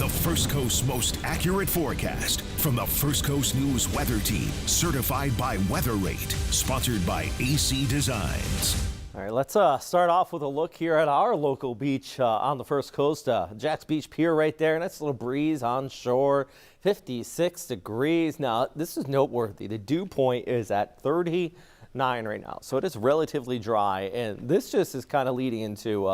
The First Coast's most accurate forecast from the First Coast News Weather Team, certified by Weather Rate, sponsored by AC Designs. All right, let's start off with a look here at our local beach on the First Coast. Jack's Beach Pier right there. Nice little breeze on shore, 56 degrees. Now, this is noteworthy. The dew point is at 39 right now, so it is relatively dry. And this just is kind of leading into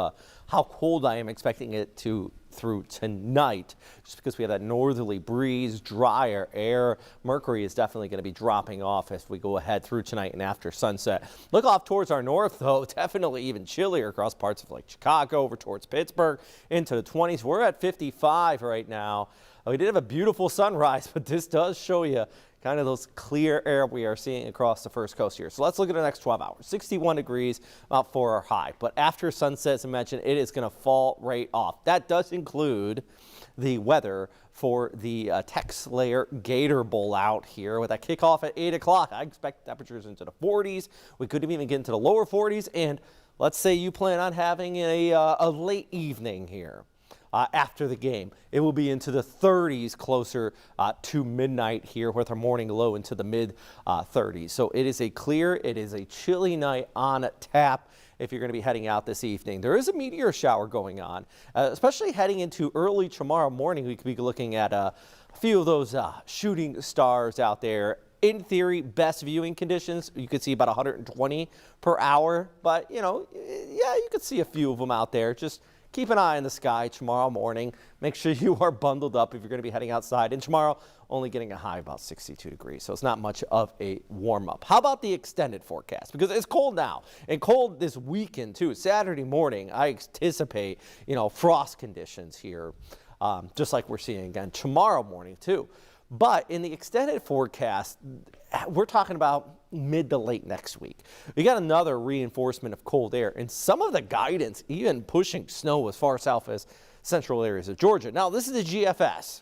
how cold I am expecting it to through tonight, just because we have that northerly breeze, drier air. Mercury is definitely going to be dropping off as we go ahead through tonight and after sunset. Look off towards our north, though, definitely even chillier across parts of like Chicago over towards Pittsburgh into the 20s. We're at 55 right now. We did have a beautiful sunrise, but this does show you kind of those clear air we are seeing across the First Coast here. So let's look at the next 12 hours. 61 degrees about for our high. But after sunset, as I mentioned, it is going to fall right off. That does include the weather for the TextLayer Gator Bowl out here with that kickoff at 8 o'clock. I expect temperatures into the 40s. We could even get into the lower 40s. And let's say you plan on having a late evening here. After the game, it will be into the 30s closer to midnight here with our morning low into the mid 30s. So it is a clear, it is a chilly night on tap if you're going to be heading out this evening. There is a meteor shower going on, especially heading into early tomorrow morning. We could be looking at a few of those shooting stars out there. In theory, best viewing conditions, you could see about 120 per hour. But, you know, yeah, you could see a few of them out there. Just keep an eye on the sky tomorrow morning. Make sure you are bundled up if you're going to be heading outside. And tomorrow, only getting a high of about 62 degrees. So it's not much of a warm up. How about the extended forecast? Because it's cold now and cold this weekend too. Saturday morning, I anticipate, you know, frost conditions here, just like we're seeing again tomorrow morning too. But in the extended forecast, we're talking about mid to late next week. We got another reinforcement of cold air and some of the guidance even pushing snow as far south as central areas of Georgia. Now, this is the GFS,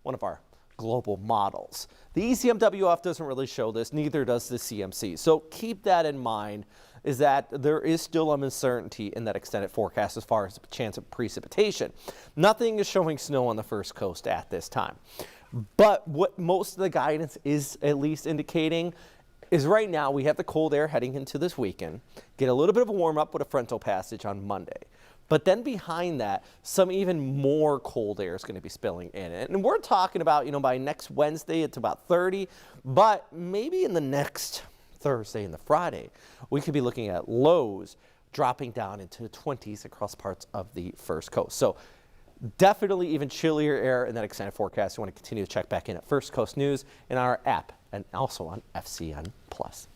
one of our global models. The ECMWF doesn't really show this, neither does the CMC. So keep that in mind, is that there is still uncertainty in that extended forecast as far as the chance of precipitation. Nothing is showing snow on the First Coast at this time. But what most of the guidance is at least indicating is right now we have the cold air heading into this weekend, get a little bit of a warm up with a frontal passage on Monday. But then behind that, some even more cold air is going to be spilling in. And we're talking about, you know, by next Wednesday, it's about 30, but maybe in the next Thursday and the Friday, we could be looking at lows dropping down into the 20s across parts of the First Coast. So definitely even chillier air in that extended forecast. You want to continue to check back in at First Coast News in our app and also on FCN Plus.